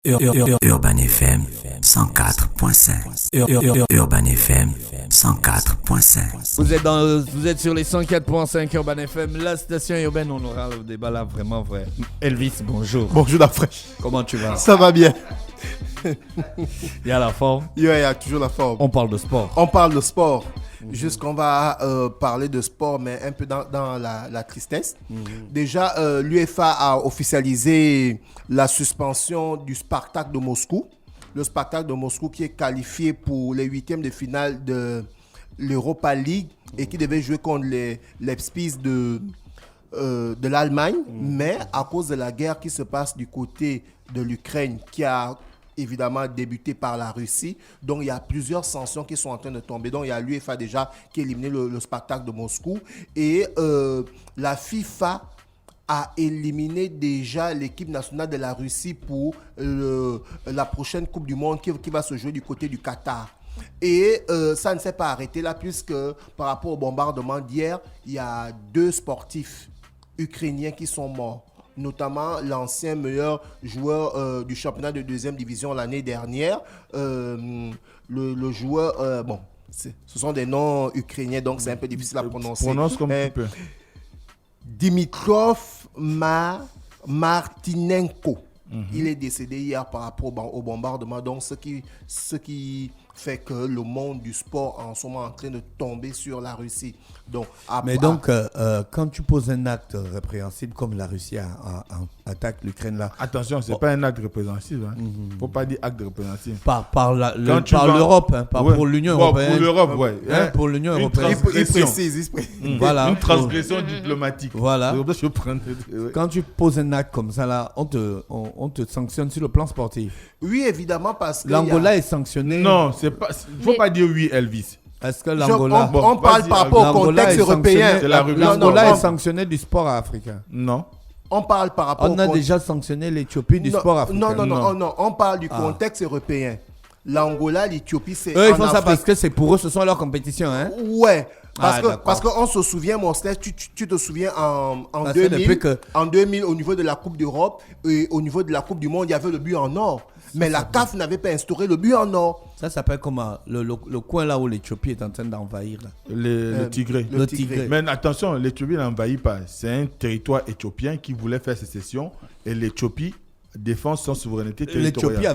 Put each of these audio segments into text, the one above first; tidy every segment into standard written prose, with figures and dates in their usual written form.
Urban FM 104.5. Urban FM 104.5. Vous êtes sur les 104.5 Urban FM, la station urbaine. On aura le débat là, vraiment vrai. Elvis, bonjour. Bonjour la fraîche. Comment tu vas? Ça va bien. Il y a la forme. Il y a toujours la forme. On parle de sport. On parle de sport. Jusqu'on va parler de sport, mais un peu dans la tristesse. Déjà, l'UEFA a officialisé la suspension du Spartak de Moscou. Le Spartak de Moscou qui est qualifié pour les huitièmes de finale de l'Europa League et qui devait jouer contre les Leipzig de l'Allemagne. Mais à cause de la guerre qui se passe du côté de l'Ukraine, qui a évidemment débuté par la Russie. Donc, il y a plusieurs sanctions qui sont en train de tomber. Donc, il y a l'UEFA déjà qui a éliminé le Spartak de Moscou. Et la FIFA a éliminé déjà l'équipe nationale de la Russie pour la prochaine Coupe du Monde qui va se jouer du côté du Qatar. Et ça ne s'est pas arrêté là, puisque par rapport au bombardement d'hier, il y a 2 sportifs ukrainiens qui sont morts, notamment l'ancien meilleur joueur du championnat de 2e division l'année dernière. Le joueur, ce sont des noms ukrainiens, donc c'est un peu difficile à prononcer. Prononce comme tu peux. Dimitrov Martinenko. Il est décédé hier par rapport au bombardement. Donc, ce qui fait que le monde du sport en ce moment est en train de tomber sur la Russie. Donc, quand tu poses un acte répréhensible comme la Russie attaque l'Ukraine là. Attention, c'est pas un acte répréhensible. Faut pas dire acte répréhensible. Par l'Europe, pour l'Union européenne. Pour l'Europe, ouais. Pour l'Union européenne. Il précise. Voilà. Une transgression diplomatique. Voilà. Ouais. Quand tu poses un acte comme ça là, on te sanctionne sur le plan sportif. Oui, évidemment, parce que l'Angola est sanctionné. Non, c'est pas. Faut pas dire oui, Elvis. Est-ce que l'Angola... On parle par rapport au contexte européen. L'Angola est sanctionné du sport africain. Non. On parle par rapport On a déjà sanctionné l'Éthiopie du sport africain. Non. On parle du contexte européen. L'Angola, l'Éthiopie, c'est eux, ils font ça parce que c'est pour eux, ce sont leurs compétitions. Hein? Ouais. Parce qu'on se souvient, mon frère, tu te souviens en 2000, au niveau de la Coupe d'Europe et au niveau de la Coupe du Monde, il y avait le but en or. Mais la CAF n'avait pas instauré le but en or. Ça s'appelle comment le coin là où l'Éthiopie est en train d'envahir. Le Tigré. Le Tigré. Mais attention, l'Éthiopie n'envahit pas. C'est un territoire éthiopien qui voulait faire sécession et l'Éthiopie défend son souveraineté territoriale.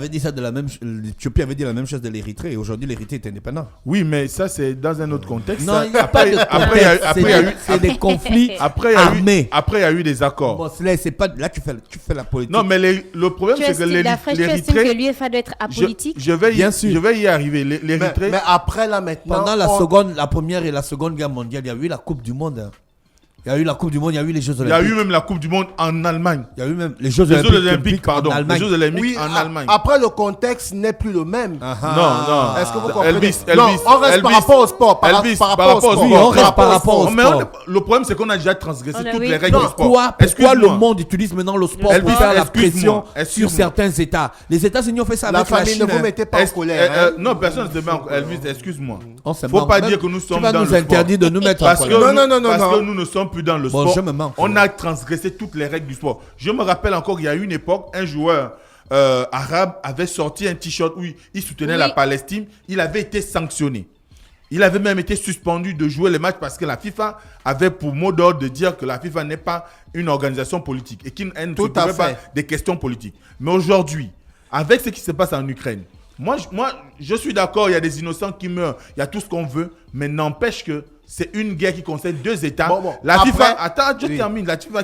L'Éthiopie avait dit la même chose de l'Érythrée et aujourd'hui l'Érythrée est indépendante. Oui, mais ça c'est dans un autre contexte. Non, il n'y a pas de contexte. C'est des conflits armés. Après il y a eu des accords. Bon, c'est pas là tu fais la politique. Non, mais le problème c'est que l'Érythrée, que l'UEFA doit être apolitique. Je vais y arriver. L'Érythrée. Mais après là maintenant. Pendant la première et la seconde guerre mondiale, il y a eu la Coupe du Monde. Il y a eu la Coupe du Monde, il y a eu les Jeux Olympiques. Il y a eu même la Coupe du Monde en Allemagne. Il y a eu même les Jeux Olympiques en Allemagne. Les Jeux Olympiques en Allemagne. Après, le contexte n'est plus le même. Non. Est-ce que vous comprenez? Elvis, on reste par rapport au sport. Oui, on reste par rapport au sport. Le problème, c'est qu'on a déjà transgressé toutes les règles du sport. Pourquoi le monde utilise maintenant le sport pour faire la pression sur certains États? Les États-Unis ont fait ça avec la Chine. La famille, ne vous mettez pas en colère. Non, personne ne se met en colère. Elvis, excuse-moi. Faut pas dire que nous sommes dans le sport. Tu vas nous interdire de nous mettre en colère. Non. Parce que nous ne sommes plus dans le sport. On a transgressé toutes les règles du sport. Je me rappelle encore, il y a eu une époque, un joueur arabe avait sorti un t-shirt où il soutenait la Palestine. Il avait été sanctionné. Il avait même été suspendu de jouer les matchs parce que la FIFA avait pour mot d'ordre de dire que la FIFA n'est pas une organisation politique et qu'elle ne se trouvait pas des questions politiques. Mais aujourd'hui, avec ce qui se passe en Ukraine, moi, je suis d'accord, il y a des innocents qui meurent, il y a tout ce qu'on veut, mais n'empêche que c'est une guerre qui concerne 2 États. La FIFA, je termine. La FIFA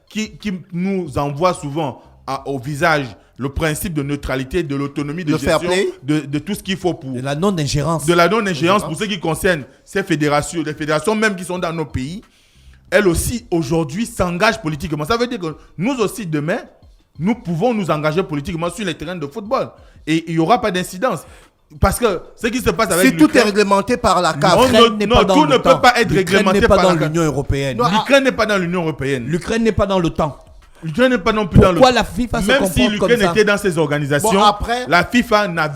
qui nous envoie souvent au visage le principe de neutralité, de l'autonomie de gestion, de tout ce qu'il faut pour... De la non-ingérence. De la non-ingérence pour ce qui concerne ces fédérations, les fédérations même qui sont dans nos pays, elles aussi, aujourd'hui, s'engagent politiquement. Ça veut dire que nous aussi, demain, nous pouvons nous engager politiquement sur les terrains de football. Et il n'y aura pas d'incidence. Parce que ce qui se passe avec l'Ukraine... Si tout est réglementé par la CAF. Tout ne peut pas être réglementé par la CAF. L'Ukraine n'est pas dans l'Union européenne. L'Ukraine n'est pas dans l'Union européenne. L'Ukraine n'est pas dans l'OTAN. L'Ukraine n'est pas non plus dans le... Pourquoi la FIFA se comporte comme ça? Même si l'Ukraine était dans ces organisations, la FIFA n'a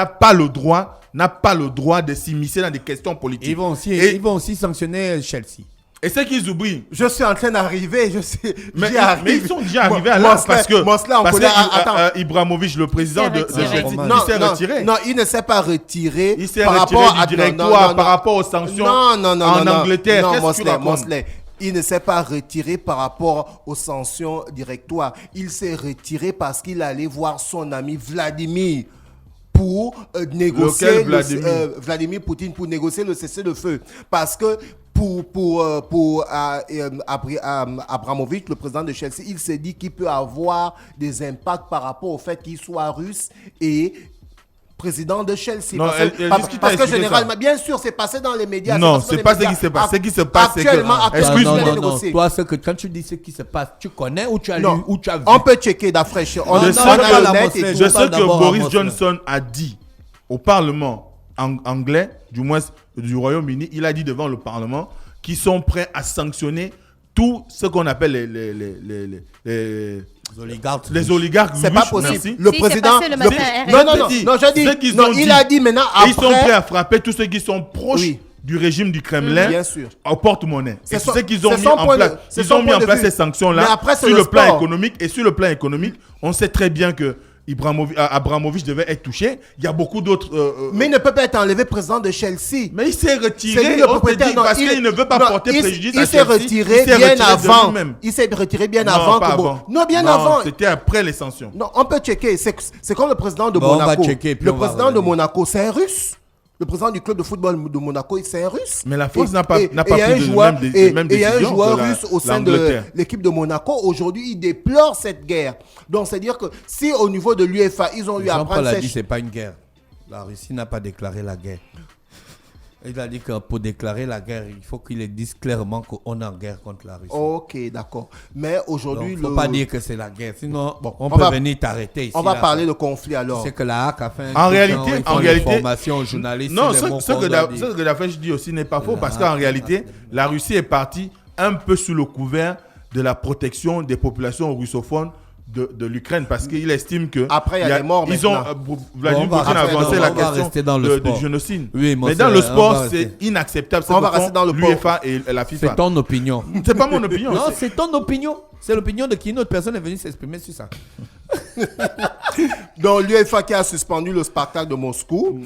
pas le droit de s'immiscer dans des questions politiques. Ils vont aussi sanctionner Chelsea. Et c'est qu'ils oublient. Je suis en train d'arriver, mais ils sont déjà arrivés à l'âge parce que Ibrahimovic, le président de Chelsea, il s'est retiré. Non, il ne s'est pas retiré. Il s'est retiré du directoire par rapport aux sanctions en Angleterre. Qu'est-ce que tu racontes? Il ne s'est pas retiré par rapport aux sanctions directoires. Il s'est retiré parce qu'il allait voir son ami Vladimir pour négocier Vladimir Poutine pour négocier le cessez-le-feu. Parce que pour Abramovich, le président de Chelsea, il s'est dit qu'il peut avoir des impacts par rapport au fait qu'il soit russe et président de Chelsea. Non, parce que généralement, bien sûr, c'est passé dans les médias. Non, c'est pas ce qui se passe. Ce qui se passe, c'est que... Excuse-moi. Non. Toi, quand tu dis ce qui se passe, tu connais ou tu as lu ou tu as vu? On peut checker d'afraîchir. Je sais que Boris Johnson a dit au Parlement anglais, du moins du Royaume-Uni, il a dit devant le Parlement qu'ils sont prêts à sanctionner tout ce qu'on appelle les oligarques. C'est pas possible. Merci. Le président. Il a dit maintenant après. Ils sont prêts à frapper tous ceux qui sont proches du régime du Kremlin bien sûr. au porte-monnaie. C'est ce qu'ils ont mis en place. Ils ont mis en place ces sanctions-là sur le plan économique. Et sur le plan économique, on sait très bien que Abramovich devait être touché. Il y a beaucoup d'autres. Mais il ne peut pas être enlevé président de Chelsea. Mais il s'est retiré. Parce qu'il ne veut pas porter préjudice à Chelsea. Il s'est retiré bien avant. Non, bien avant. C'était après les sanctions. Non, on peut checker. C'est comme le président de Monaco. Le président de Monaco, c'est un Russe. Le président du club de football de Monaco, c'est un Russe. Mais la France n'a pas pris de même décision. Et il y a un joueur russe au sein de l'équipe de Monaco. Aujourd'hui, il déplore cette guerre. Donc, c'est-à-dire que si au niveau de l'UEFA, ils ont eu à prendre... Jean-Paul a dit que ce n'est pas une guerre. La Russie n'a pas déclaré la guerre. Il a dit que pour déclarer la guerre, il faut qu'il dise clairement qu'on est en guerre contre la Russie. Ok, d'accord. Mais aujourd'hui... Il ne faut pas dire que c'est la guerre. Sinon, on peut venir t'arrêter ici. On va parler de conflit alors. C'est que la HAC a fait en réalité, formation aux journalistes. Non, ce que Dafesh dit aussi n'est pas faux parce qu'en réalité, la Russie est partie un peu sous le couvert de la protection des populations russophones de l'Ukraine parce qu'il estime que après il y a des morts Vladimir Poutine a avancé la question du génocide. Oui, mais dans le sport c'est inacceptable. On va rester dans le l'UEFA et la FIFA. C'est ton opinion. C'est pas mon opinion. Non, c'est ton opinion. C'est l'opinion de qui une autre personne est venue s'exprimer sur ça. Donc l'UEFA qui a suspendu le Spartak de Moscou.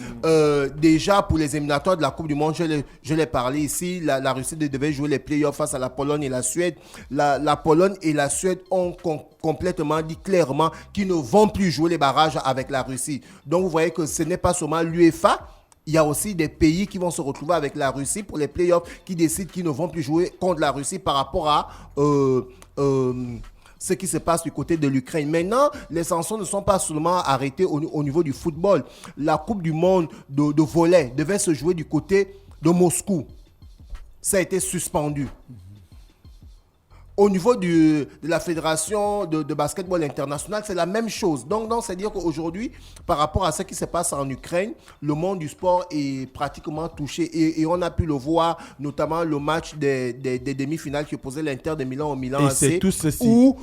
Déjà pour les éliminatoires de la Coupe du Monde, je l'ai parlé ici, la Russie devait jouer les playoffs face à la Pologne et la Suède. La Pologne et la Suède ont complètement dit clairement qu'ils ne vont plus jouer les barrages avec la Russie. Donc vous voyez que ce n'est pas seulement l'UEFA. Il y a aussi des pays qui vont se retrouver avec la Russie pour les playoffs qui décident qu'ils ne vont plus jouer contre la Russie par rapport à ce qui se passe du côté de l'Ukraine. Maintenant, les sanctions ne sont pas seulement arrêtées au niveau du football. La Coupe du Monde de volley devait se jouer du côté de Moscou. Ça a été suspendu. Au niveau de la fédération de basketball international, c'est la même chose. Donc c'est-à-dire qu'aujourd'hui, par rapport à ce qui se passe en Ukraine, le monde du sport est pratiquement touché. Et on a pu le voir, notamment le match des demi-finales qui opposait l'Inter de Milan au Milan AC, où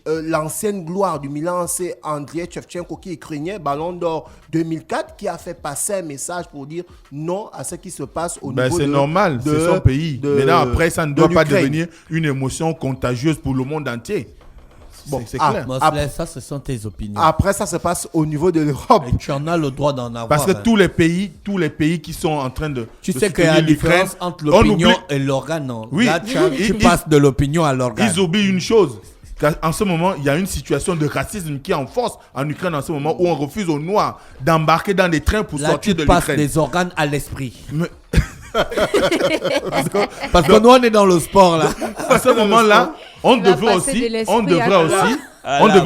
l'ancienne gloire du Milan AC, Andriy Shevchenko, qui est ukrainien, Ballon d'Or 2004, qui a fait passer un message pour dire non à ce qui se passe au niveau c'est normal, c'est son pays. Maintenant, après, ça ne doit pas devenir une émotion contagieuse pour le monde entier. Bon, c'est clair. Après, ça, ce sont tes opinions. Après, ça se passe au niveau de l'Europe. Et tu en as le droit d'en avoir. Parce que tous les pays qui sont en train de... Tu sais qu'il y a une différence entre l'opinion et l'organe. Oui, là, tu passes de l'opinion à l'organe. Ils oublient une chose. En ce moment, il y a une situation de racisme qui est en force en Ukraine en ce moment où on refuse aux Noirs d'embarquer dans des trains pour sortir de l'Ukraine. Là, tu passes des organes à l'esprit. Parce que nous, on est dans le sport, là. À ce moment-là, on devrait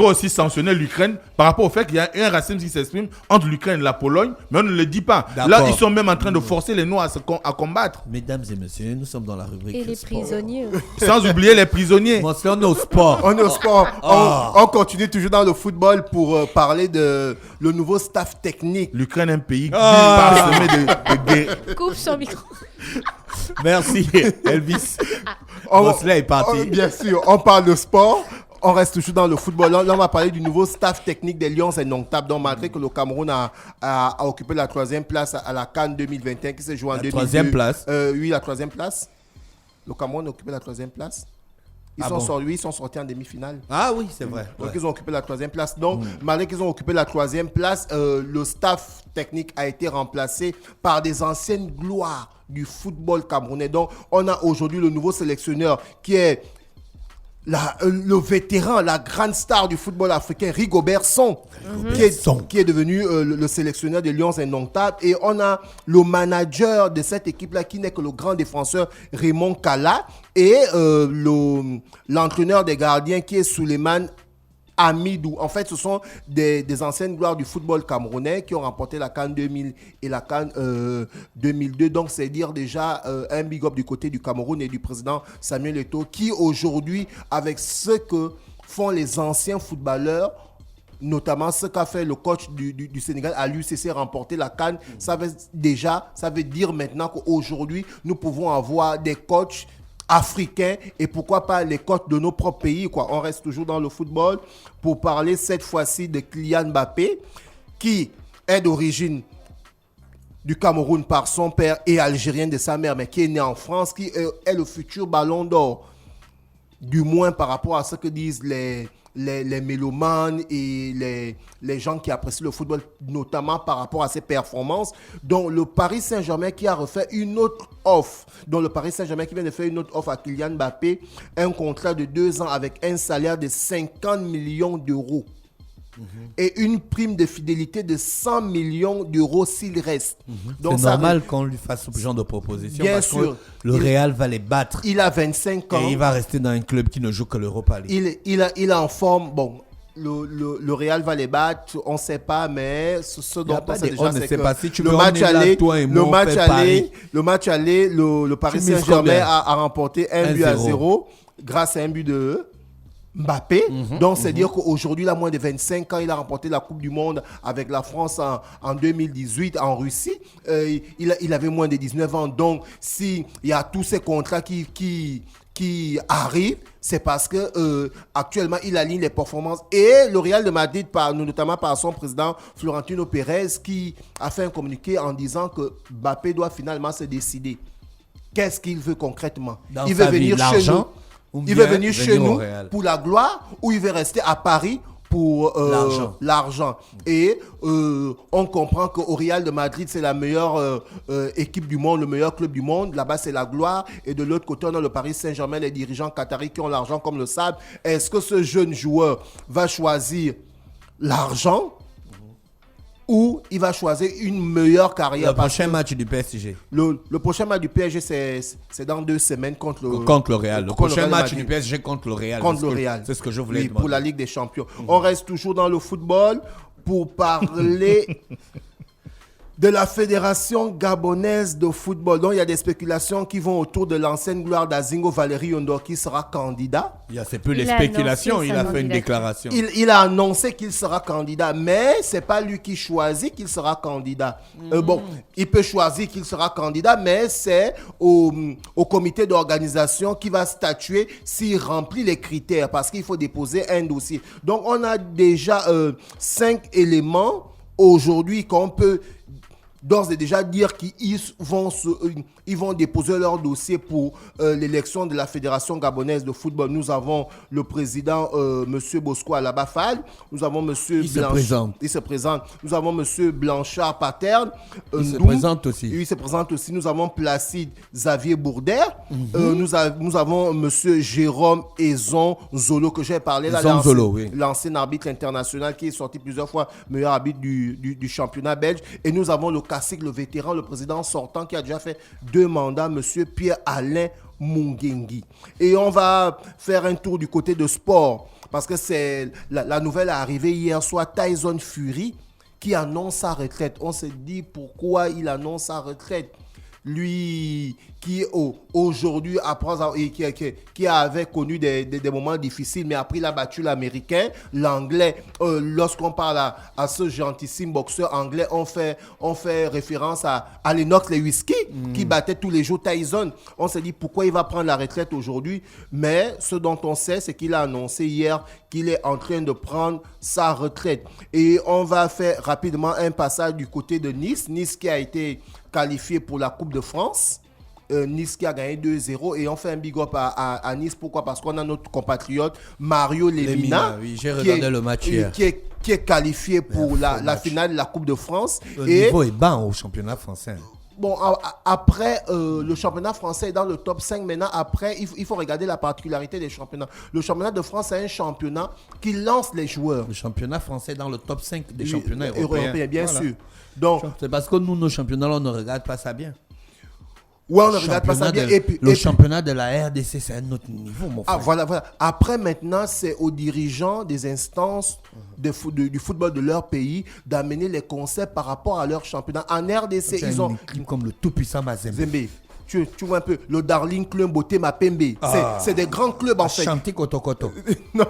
aussi sanctionner l'Ukraine par rapport au fait qu'il y a un racisme qui s'exprime entre l'Ukraine et la Pologne, mais on ne le dit pas. Là, ils sont même en train de forcer les Noirs à combattre. Mesdames et messieurs, nous sommes dans la rubrique et les sport. Prisonniers. Sans oublier les prisonniers. Bon, c'est au sport. On est au sport. On continue toujours dans le football pour parler de le nouveau staff technique. L'Ukraine est un pays parsemé de guerre. Coupe son micro. Merci, Elvis. Mosley est parti. Bien sûr, on parle de sport. On reste toujours dans le football. Là, on va parler du nouveau staff technique des Lions indomptables. Donc, malgré que le Cameroun a occupé la 3e place à la CAN 2021 qui s'est jouée en 2022. La 3e place Oui, la 3e place. le Cameroun a occupé la 3e place. Ils sont sortis en demi-finale. Ah oui, c'est vrai. Donc, ils ont occupé la 3e place. Donc, malgré qu'ils ont occupé la 3e place, le staff technique a été remplacé par des anciennes gloires du football camerounais. Donc, on a aujourd'hui le nouveau sélectionneur qui est le vétéran, la grande star du football africain, Rigobert Song, qui est devenu le sélectionneur des Lions Indomptables. Et on a le manager de cette équipe-là, qui n'est que le grand défenseur Raymond Kala, et l'entraîneur des gardiens, qui est Souleymane Amidou. En fait, ce sont des anciennes gloires du football camerounais qui ont remporté la CAN 2000 et la CAN 2002. Donc, c'est dire déjà un big up du côté du Cameroun et du président Samuel Eto'o, qui aujourd'hui, avec ce que font les anciens footballeurs, notamment ce qu'a fait le coach du Sénégal à l'UCC, remporter la CAN, ça veut dire maintenant qu'aujourd'hui, nous pouvons avoir des coachs africains et pourquoi pas les coachs de nos propres pays, quoi. On reste toujours dans le football pour parler cette fois-ci de Kylian Mbappé, qui est d'origine du Cameroun par son père et algérien de sa mère, mais qui est né en France, qui est le futur ballon d'or, du moins par rapport à ce que disent les mélomanes et les gens qui apprécient le football, notamment par rapport à ses performances, dont le Paris Saint-Germain qui a refait une autre offre, qui vient de faire une autre offre à Kylian Mbappé, un contrat de 2 ans avec un salaire de 50 millions d'euros. Et une prime de fidélité de 100 millions d'euros s'il reste. Donc, c'est normal qu'on lui fasse ce genre de proposition. Bien parce sûr. Que le Real va les battre. Il a 25 ans. Et il va rester dans un club qui ne joue que l'Europa League. Il est en forme. Bon, le Real va les battre, on ne sait pas, mais ce dont on sait déjà, c'est que le match aller, le Paris Saint-Germain a remporté 1-0 grâce à un but de Mbappé. Donc, c'est dire qu'aujourd'hui, il a moins de 25 ans. Il a remporté la Coupe du Monde avec la France en 2018 en Russie. Il avait moins de 19 ans. Donc, s'il y a tous ces contrats qui arrivent, c'est parce que actuellement, il aligne les performances. Et le Real de Madrid, notamment par son président Florentino Pérez, qui a fait un communiqué en disant que Mbappé doit finalement se décider. Qu'est-ce qu'il veut concrètement? Il veut venir chez nous. Il veut venir chez nous pour la gloire ou il veut rester à Paris pour l'argent. Et on comprend qu'au Real de Madrid, c'est la meilleure équipe du monde, le meilleur club du monde. Là-bas, c'est la gloire. Et de l'autre côté, on a le Paris Saint-Germain, les dirigeants qataris qui ont l'argent comme le sable. Est-ce que ce jeune joueur va choisir l'argent ou il va choisir une meilleure carrière? Le prochain match du PSG. Le prochain match du PSG, c'est dans 2 semaines contre le Real. Le prochain match du PSG contre le Real. C'est ce que je voulais demander. Pour la Ligue des Champions. On reste toujours dans le football pour parler de la Fédération gabonaise de football. Donc, il y a des spéculations qui vont autour de l'ancienne gloire d'Azingo Valérie Yondor qui sera candidat. C'est plus les spéculations, il a fait une déclaration. Il a annoncé qu'il sera candidat, mais c'est pas lui qui choisit qu'il sera candidat. Il peut choisir qu'il sera candidat, mais c'est au comité d'organisation qui va statuer s'il remplit les critères, parce qu'il faut déposer un dossier. Donc, on a déjà 5 éléments aujourd'hui qu'on peut d'ores et déjà dire qu'ils vont déposer leur dossier pour l'élection de la Fédération gabonaise de football. Nous avons le président, M. Bosco Alabafal. Nous avons M. Il se présente. Nous avons M. Blanchard Paterne. Il se présente aussi. Il se présente aussi. Nous avons Placide Xavier Bourder. Nous avons M. Jérôme Ezon Zolo, que j'ai parlé là. L'ancien arbitre international qui est sorti plusieurs fois meilleur arbitre du championnat belge. Et nous avons le Kassik, le vétéran, le président sortant qui a déjà fait 2 mandats, M. Pierre-Alain Mungengi. Et on va faire un tour du côté de sport, parce que c'est la nouvelle est arrivée hier soir. Tyson Fury qui annonce sa retraite. On se dit pourquoi il annonce sa retraite. Lui qui aujourd'hui qui avait connu des moments difficiles, mais après il a battu l'Américain, l'Anglais. Lorsqu'on parle à ce gentissime boxeur anglais, on fait référence à Lennox Lewicki qui battait tous les jours Tyson. On s'est dit pourquoi il va prendre la retraite aujourd'hui, mais ce dont on sait, c'est qu'il a annoncé hier qu'il est en train de prendre sa retraite. Et on va faire rapidement un passage du côté de Nice qui a été qualifié pour la Coupe de France Nice qui a gagné 2-0 et on fait un big up à Nice. Pourquoi? Parce qu'on a notre compatriote Mario Lemina, oui, j'ai regardé le match hier. Qui est qualifié pour la finale de la Coupe de France. Le niveau est bas au championnat français. Bon, après, le championnat français est dans le top 5. Maintenant, après, il faut regarder la particularité des championnats. Le championnat de France est un championnat qui lance les joueurs. Le championnat français est dans le top 5 des championnats européens. Bien sûr. Donc, c'est parce que nous, nos championnats, là, on ne regarde pas ça bien. Ouais, on ne regarde pas ça bien. Le championnat de la RDC, c'est un autre niveau, mon frère. Voilà. Après, maintenant, c'est aux dirigeants des instances du football de leur pays d'amener les concepts par rapport à leur championnat. En RDC, ils ont... comme le tout-puissant Mazembe. Tu vois un peu le Darling Club Beauté Mapembe. C'est des grands clubs en fait. Chanté Koto. Non,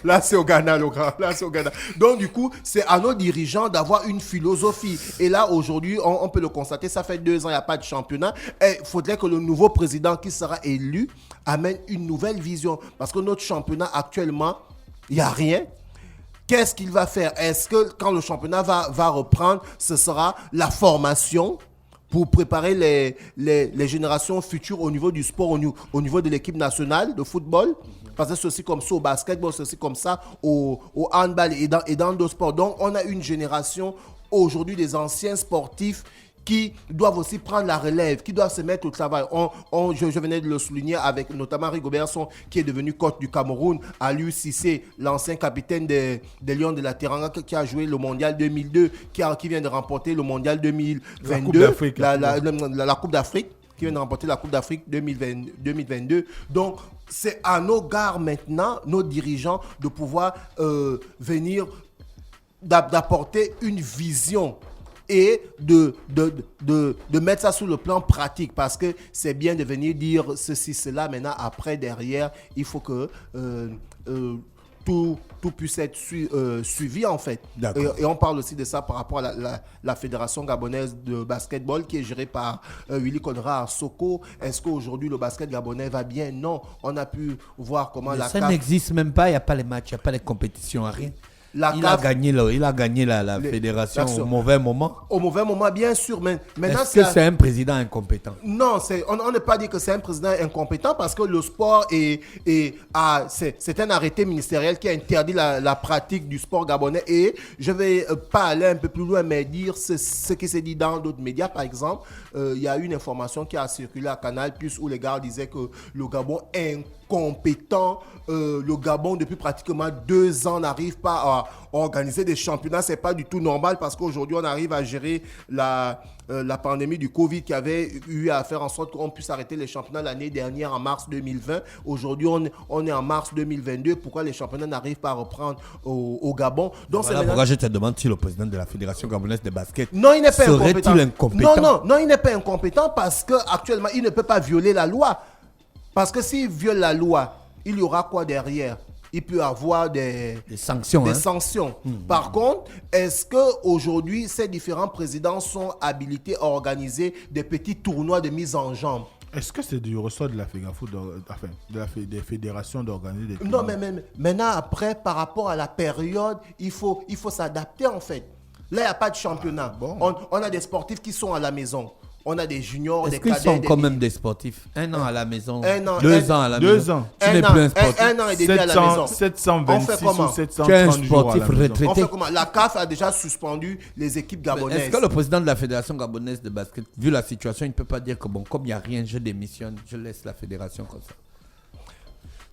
là c'est au Ghana, le grand. Là c'est au Ghana. Donc du coup, c'est à nos dirigeants d'avoir une philosophie. Et là aujourd'hui, on peut le constater, ça fait 2 ans, il n'y a pas de championnat. Et il faudrait que le nouveau président qui sera élu amène une nouvelle vision. Parce que notre championnat actuellement, il n'y a rien. Qu'est-ce qu'il va faire? Est-ce que quand le championnat va reprendre, ce sera la formation pour préparer les générations futures au niveau du sport, au niveau de l'équipe nationale de football? Parce que c'est aussi comme ça au basketball, c'est aussi comme ça au handball et dans d'autres sports. Donc, on a une génération aujourd'hui des anciens sportifs qui doivent aussi prendre la relève, qui doivent se mettre au travail. Je venais de le souligner avec notamment Rigobertson, qui est devenu coach du Cameroun, Aliou Cissé, l'ancien capitaine des Lions de la Teranga, qui a joué le Mondial 2002, qui vient de remporter le Mondial 2022, la Coupe d'Afrique, qui vient de remporter la Coupe d'Afrique 2022. Donc, c'est à nos gares maintenant, nos dirigeants, de pouvoir venir d'apporter une vision et de mettre ça sur le plan pratique, parce que c'est bien de venir dire ceci, cela. Maintenant, après, derrière, il faut que tout puisse être suivi, en fait. Et on parle aussi de ça par rapport à la Fédération gabonaise de basketball qui est gérée par Willy Konrad Soko. Est-ce qu'aujourd'hui, le basket gabonais va bien? Non. On a pu voir comment ça n'existe même pas. Il n'y a pas les matchs, il n'y a pas les compétitions, rien. Il a gagné la fédération au mauvais moment. Au mauvais moment, bien sûr. Mais maintenant, est-ce que c'est un président incompétent? Non, on ne peut pas dire que c'est un président incompétent, parce que le sport c'est un arrêté ministériel qui a interdit la pratique du sport gabonais. Et je ne vais pas aller un peu plus loin, mais dire ce qui s'est dit dans d'autres médias. Par exemple, il y a une information qui a circulé à Canal+, où les gars disaient que le Gabon est compétent. Le Gabon, depuis pratiquement 2 ans, n'arrive pas à organiser des championnats. C'est pas du tout normal, parce qu'aujourd'hui, on arrive à gérer la pandémie du Covid qui avait eu à faire en sorte qu'on puisse arrêter les championnats l'année dernière en mars 2020. Aujourd'hui, on est en mars 2022. Pourquoi les championnats n'arrivent pas à reprendre au Gabon? Donc, voilà pourquoi je te demande si le président de la Fédération gabonaise de basket non, il n'est pas serait-il incompétent? Non, il n'est pas incompétent, parce qu'actuellement, il ne peut pas violer la loi. Parce que s'il viole la loi, il y aura quoi derrière? Il peut avoir des sanctions. Par contre, est-ce qu'aujourd'hui, ces différents présidents sont habilités à organiser des petits tournois de mise en jambe? Est-ce que c'est du ressort de la FEGAFOOT, des fédérations d'organiser des tournois? Non, mais maintenant, après, par rapport à la période, il faut s'adapter, en fait. Là, il n'y a pas de championnat. Bon. On a des sportifs qui sont à la maison. On a des juniors, des cadets. Est-ce qu'ils sont quand même des sportifs? 1 an à la maison, 2 ans à la maison. 2 ans. Tu n'es plus un sportif. 1 an et demi à la maison. 726 ou 730 tu es un sportif retraité. On fait comment? La CAF a déjà suspendu les équipes gabonaises. Est-ce que le président de la Fédération gabonaise de basket, vu la situation, il ne peut pas dire que bon, comme il n'y a rien, je démissionne, je laisse la fédération comme ça?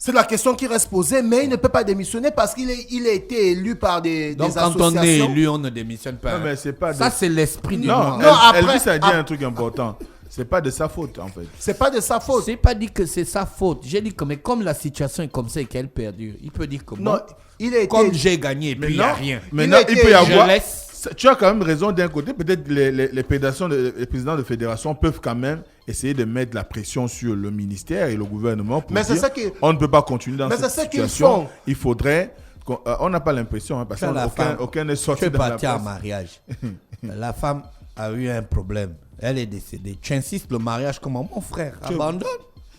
C'est la question qui reste posée, mais il ne peut pas démissionner parce qu'il a été élu par des associations. Donc quand on est élu, on ne démissionne pas. Non, mais c'est pas ça, c'est l'esprit du monde. Non, après, Elvis a dit un truc important. C'est pas de sa faute, en fait. C'est pas de sa faute. C'est pas dit que c'est sa faute. J'ai dit que, mais comme la situation est comme ça et qu'elle perdure, il peut dire que non, bon, il a été comme j'ai gagné et puis il n'y a rien. Maintenant, il peut y avoir... Je laisse. Tu as quand même raison d'un côté. Peut-être les présidents de fédération peuvent quand même essayer de mettre la pression sur le ministère et le gouvernement pour dire on ne peut pas continuer dans cette situation. Il faudrait... on n'a pas l'impression, parce qu'aucun n'est sorti dans la presse. Tu es parti en mariage. La femme a eu un problème. Elle est décédée. Tu insistes le mariage comment? Mon frère, abandonne.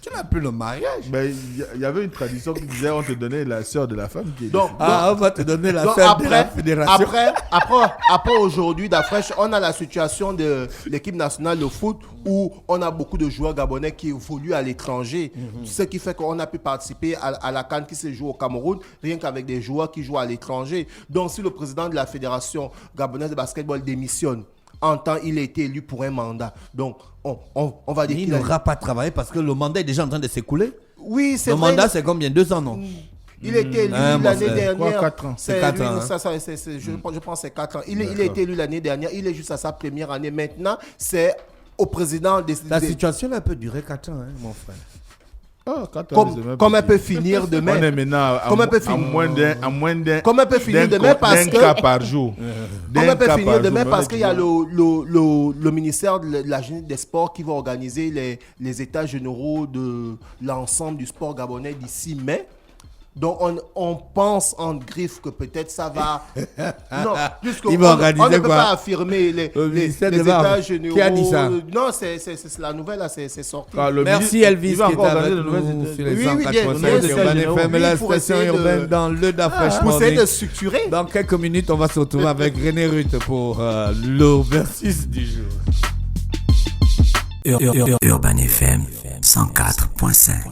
Tu n'as plus le mariage. Mais il y avait une tradition qui disait on te donnait la sœur de la femme. On va te donner la sœur de la fédération. Après aujourd'hui, on a la situation de l'équipe nationale de foot où on a beaucoup de joueurs gabonais qui évoluent à l'étranger. Ce qui fait qu'on a pu participer à la CAN qui se joue au Cameroun, rien qu'avec des joueurs qui jouent à l'étranger. Donc si le président de la fédération gabonaise de basketball démissionne, en temps, il a été élu pour un mandat. Donc, on va dire qu'il n'aura pas travaillé parce que le mandat est déjà en train de s'écouler. Oui, c'est vrai. Le mandat, c'est combien? 2 ans, non? Il a été élu l'année dernière. 4 ans. C'est 4 ans. Je pense que c'est 4 ans. Il a été élu l'année dernière. Il est juste à sa première année. Maintenant, c'est au président des... La situation là peut durer 4 ans, mon frère. Comme elle peut finir demain. On est maintenant à moins d'un comme elle peut finir demain parce que cas par jour. Comme elle peut finir demain parce qu'il y a le ministère de la Jeunesse des Sports qui va organiser les états généraux de l'ensemble du sport gabonais d'ici mai. Donc on pense en griffe que peut-être ça va. Non, puisqu'on on ne peut pas affirmer les états généraux. Qui a dit ça? Non, c'est la nouvelle là, c'est sorti. Merci Elvis qui est avec nous sur les 185 Urban FM, la station urbaine dans le DAF. Pour essayer de structurer. Dans quelques minutes, on va se retrouver avec René Ruth pour le versus du jour. Urban FM 104.5.